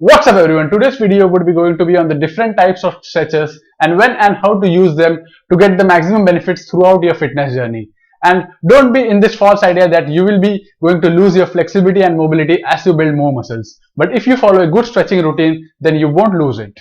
What's up everyone, today's video would be going to be on the different types of stretches and when and how to use them to get the maximum benefits throughout your fitness journey. And don't be in this false idea that you will be going to lose your flexibility and mobility as you build more muscles. But if you follow a good stretching routine, then you won't lose it.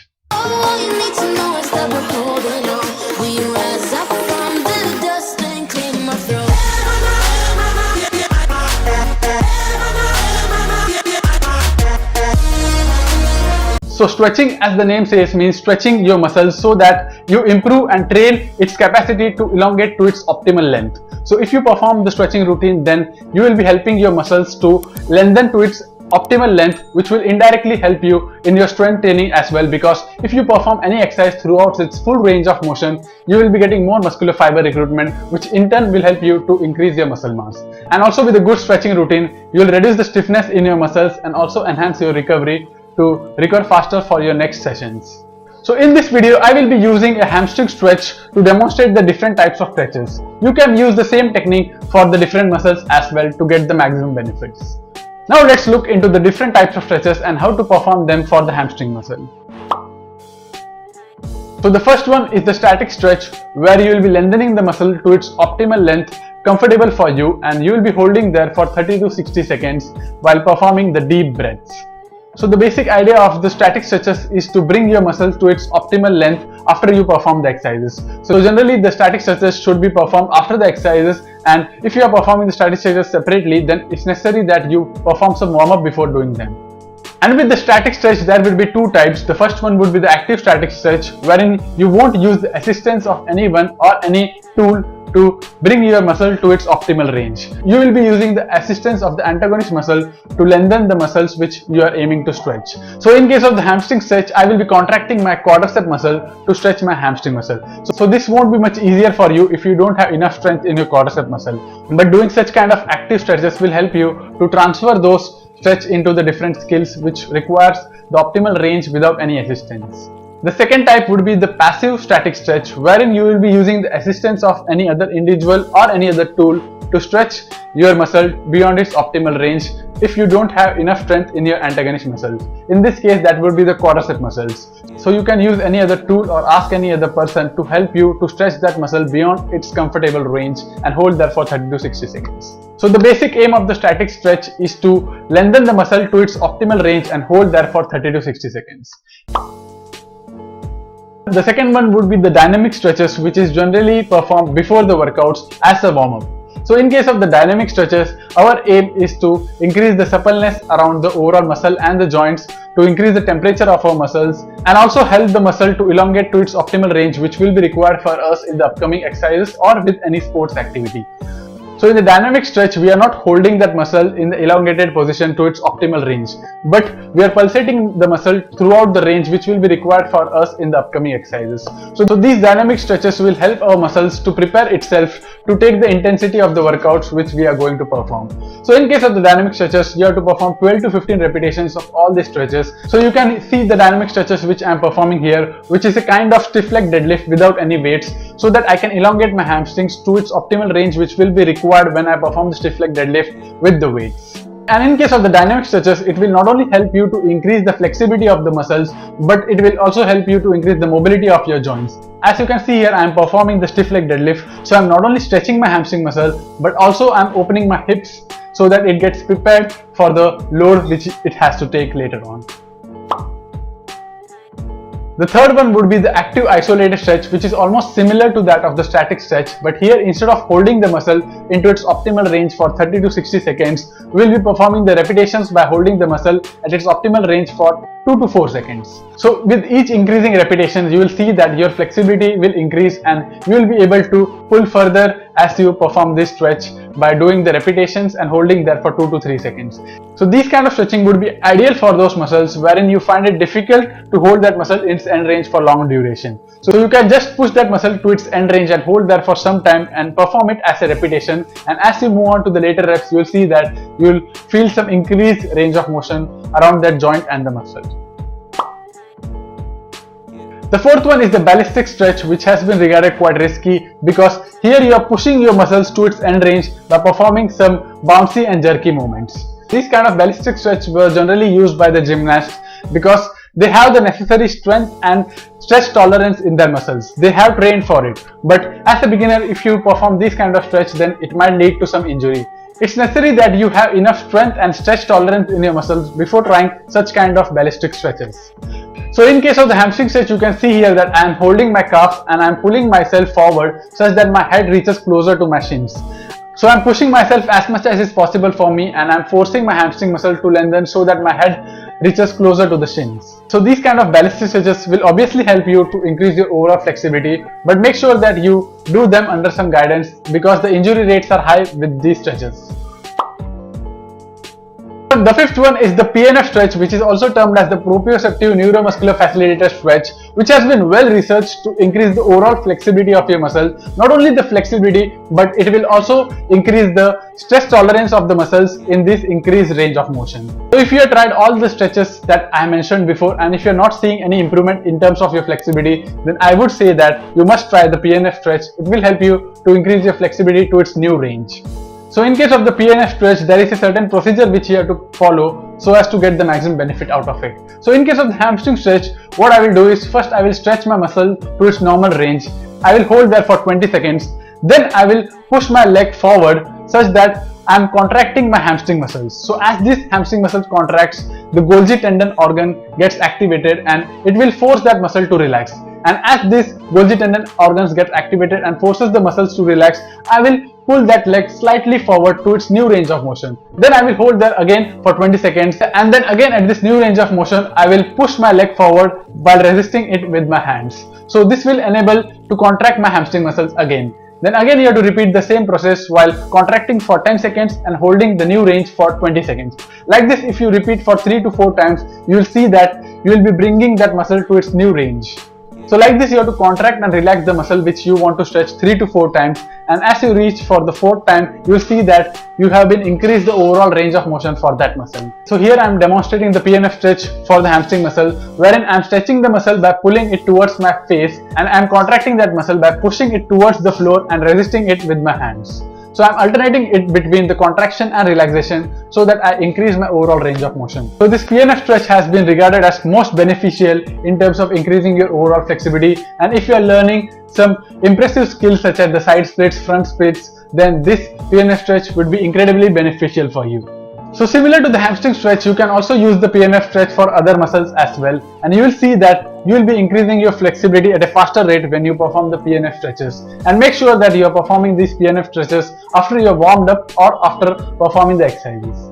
So stretching, as the name says, means stretching your muscles so that you improve and train its capacity to elongate to its optimal length. So if you perform the stretching routine, then you will be helping your muscles to lengthen to its optimal length, which will indirectly help you in your strength training as well, because if you perform any exercise throughout its full range of motion, you will be getting more muscular fiber recruitment, which in turn will help you to increase your muscle mass. And also with a good stretching routine, you will reduce the stiffness in your muscles and also enhance your recovery to recover faster for your next sessions. So in this video, I will be using a hamstring stretch to demonstrate the different types of stretches. You can use the same technique for the different muscles as well to get the maximum benefits. Now let's look into the different types of stretches and how to perform them for the hamstring muscle. So the first one is the static stretch, where you will be lengthening the muscle to its optimal length comfortable for you, and you will be holding there for 30 to 60 seconds while performing the deep breaths. So the basic idea of the static stretches is to bring your muscles to its optimal length after you perform the exercises. So generally the static stretches should be performed after the exercises, and if you are performing the static stretches separately, then it's necessary that you perform some warm-up before doing them. And with the static stretch, there will be two types. The first one would be the active static stretch, wherein you won't use the assistance of anyone or any tool to bring your muscle to its optimal range. You will be using the assistance of the antagonist muscle to lengthen the muscles which you are aiming to stretch. So in case of the hamstring stretch, I will be contracting my quadricep muscle to stretch my hamstring muscle. So this won't be much easier for you if you don't have enough strength in your quadricep muscle. But doing such kind of active stretches will help you to transfer those stretch into the different skills which requires the optimal range without any assistance. The second type would be the passive static stretch, wherein you will be using the assistance of any other individual or any other tool to stretch your muscle beyond its optimal range if you don't have enough strength in your antagonist muscles. In this case, that would be the quadricep muscles. So you can use any other tool or ask any other person to help you to stretch that muscle beyond its comfortable range and hold there for 30 to 60 seconds. So the basic aim of the static stretch is to lengthen the muscle to its optimal range and hold there for 30 to 60 seconds. The second one would be the dynamic stretches, which is generally performed before the workouts as a warm-up. So in case of the dynamic stretches, our aim is to increase the suppleness around the overall muscle and the joints, to increase the temperature of our muscles, and also help the muscle to elongate to its optimal range, which will be required for us in the upcoming exercises or with any sports activity. So in the dynamic stretch, we are not holding that muscle in the elongated position to its optimal range, but we are pulsating the muscle throughout the range which will be required for us in the upcoming exercises. So these dynamic stretches will help our muscles to prepare itself to take the intensity of the workouts which we are going to perform. So in case of the dynamic stretches, you have to perform 12 to 15 repetitions of all these stretches. So you can see the dynamic stretches which I am performing here, which is a kind of stiff leg deadlift without any weights, so that I can elongate my hamstrings to its optimal range, which will be required when I perform the stiff leg deadlift with the weights. And in case of the dynamic stretches, it will not only help you to increase the flexibility of the muscles, but it will also help you to increase the mobility of your joints. As you can see here, I am performing the stiff leg deadlift, so I am not only stretching my hamstring muscle, but also I am opening my hips so that it gets prepared for the load which it has to take later on. The third one would be the active isolated stretch, which is almost similar to that of the static stretch, but here instead of holding the muscle into its optimal range for 30 to 60 seconds, we will be performing the repetitions by holding the muscle at its optimal range for 2 to 4 seconds. So with each increasing repetition, you will see that your flexibility will increase and you will be able to pull further as you perform this stretch by doing the repetitions and holding there for 2 to 3 seconds. So these kind of stretching would be ideal for those muscles wherein you find it difficult to hold that muscle in its end range for long duration. So you can just push that muscle to its end range and hold there for some time and perform it as a repetition, and as you move on to the later reps, you will see that you will feel some increased range of motion around that joint and the muscle. The fourth one is the ballistic stretch, which has been regarded quite risky because here you are pushing your muscles to its end range by performing some bouncy and jerky movements. These kind of ballistic stretch were generally used by the gymnasts because they have the necessary strength and stretch tolerance in their muscles. They have trained for it. But as a beginner, if you perform this kind of stretch, then it might lead to some injury. It's necessary that you have enough strength and stretch tolerance in your muscles before trying such kind of ballistic stretches. So in case of the hamstring stretch, you can see here that I am holding my calf and I am pulling myself forward such that my head reaches closer to my shins. So I'm pushing myself as much as is possible for me, and I'm forcing my hamstring muscle to lengthen so that my head reaches closer to the shins. So these kind of ballistic stretches will obviously help you to increase your overall flexibility, but make sure that you do them under some guidance because the injury rates are high with these stretches. The fifth one is the PNF stretch, which is also termed as the proprioceptive neuromuscular facilitator stretch, which has been well researched to increase the overall flexibility of your muscle. Not only the flexibility, but it will also increase the stress tolerance of the muscles in this increased range of motion. So if you have tried all the stretches that I mentioned before, and if you are not seeing any improvement in terms of your flexibility, then I would say that you must try the PNF stretch. It will help you to increase your flexibility to its new range. So in case of the PNF stretch, there is a certain procedure which you have to follow so as to get the maximum benefit out of it. So in case of the hamstring stretch, what I will do is first I will stretch my muscle to its normal range. I will hold there for 20 seconds. Then I will push my leg forward such that I am contracting my hamstring muscles. So as this hamstring muscle contracts, the Golgi tendon organ gets activated and it will force that muscle to relax. And as this Golgi tendon organs get activated and forces the muscles to relax, I will pull that leg slightly forward to its new range of motion. Then I will hold there again for 20 seconds, and then again at this new range of motion, I will push my leg forward while resisting it with my hands. So this will enable to contract my hamstring muscles again. Then again you have to repeat the same process while contracting for 10 seconds and holding the new range for 20 seconds. Like this, if you repeat for 3 to 4 times, you will see that you will be bringing that muscle to its new range. So like this, you have to contract and relax the muscle which you want to stretch 3 to 4 times, and as you reach for the 4th time, you will see that you have been increased the overall range of motion for that muscle. So here I am demonstrating the PNF stretch for the hamstring muscle, wherein I am stretching the muscle by pulling it towards my face, and I am contracting that muscle by pushing it towards the floor and resisting it with my hands. So I'm alternating it between the contraction and relaxation so that I increase my overall range of motion. So this PNF stretch has been regarded as most beneficial in terms of increasing your overall flexibility, and if you are learning some impressive skills such as the side splits, front splits, then this PNF stretch would be incredibly beneficial for you. So similar to the hamstring stretch, you can also use the PNF stretch for other muscles as well, and you will see that you will be increasing your flexibility at a faster rate when you perform the PNF stretches. And make sure that you are performing these PNF stretches after you are warmed up or after performing the exercises.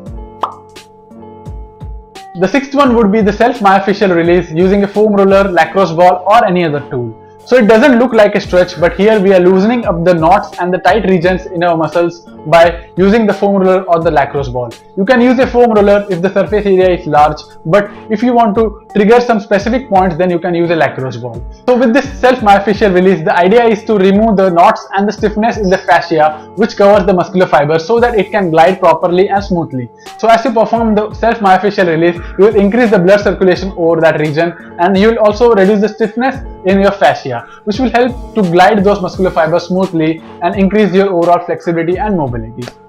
The sixth one would be the self-myofascial release using a foam roller, lacrosse ball or any other tool. So it doesn't look like a stretch, but here we are loosening up the knots and the tight regions in our muscles by using the foam roller or the lacrosse ball. You can use a foam roller if the surface area is large, but if you want to trigger some specific points, then you can use a lacrosse ball. So with this self-myofascial release, the idea is to remove the knots and the stiffness in the fascia which covers the muscular fibers so that it can glide properly and smoothly. So as you perform the self-myofascial release, you will increase the blood circulation over that region, and you will also reduce the stiffness in your fascia, which will help to glide those muscular fibers smoothly and increase your overall flexibility and mobility.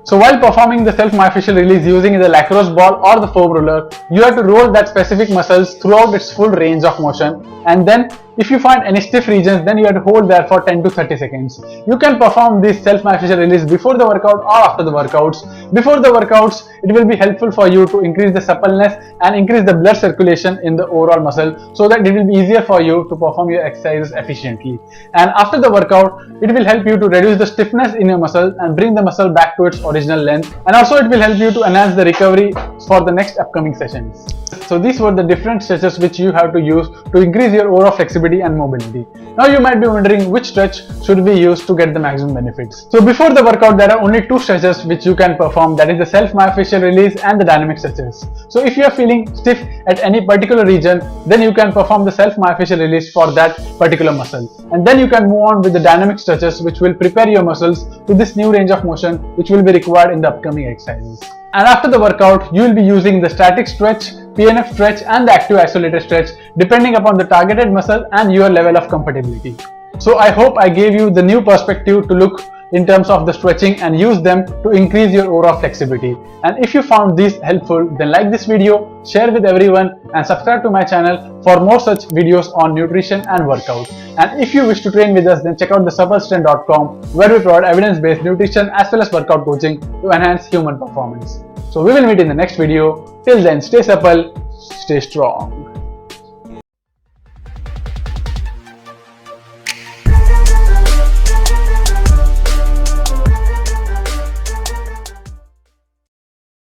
So while performing the self-myofascial release using the lacrosse ball or the foam roller, you have to roll that specific muscles throughout its full range of motion, and then if you find any stiff regions, then you have to hold there for 10 to 30 seconds. You can perform this self-myofascial release before the workout or after the workouts. Before the workouts, it will be helpful for you to increase the suppleness and increase the blood circulation in the overall muscle so that it will be easier for you to perform your exercises efficiently. And after the workout, it will help you to reduce the stiffness in your muscle and bring the muscle back to its original length, and also it will help you to enhance the recovery for the next upcoming sessions. So these were the different stretches which you have to use to increase your overall flexibility and mobility. Now you might be wondering which stretch should we use to get the maximum benefits. So before the workout, there are only 2 stretches which you can perform, that is the self-myofascial release and the dynamic stretches. So if you are feeling stiff at any particular region, then you can perform the self-myofascial release for that particular muscle, and then you can move on with the dynamic stretches which will prepare your muscles to this new range of motion which will be required in the upcoming exercises. And after the workout, you will be using the static stretch, PNF stretch and the active isolated stretch depending upon the targeted muscle and your level of comfortability. So I hope I gave you the new perspective to look in terms of the stretching and use them to increase your overall flexibility. And if you found these helpful, then like this video, share with everyone and subscribe to my channel for more such videos on nutrition and workout. And if you wish to train with us, then check out TheSuppleStrength.com, where we provide evidence-based nutrition as well as workout coaching to enhance human performance. So we will meet in the next video. Till then, stay supple, stay strong.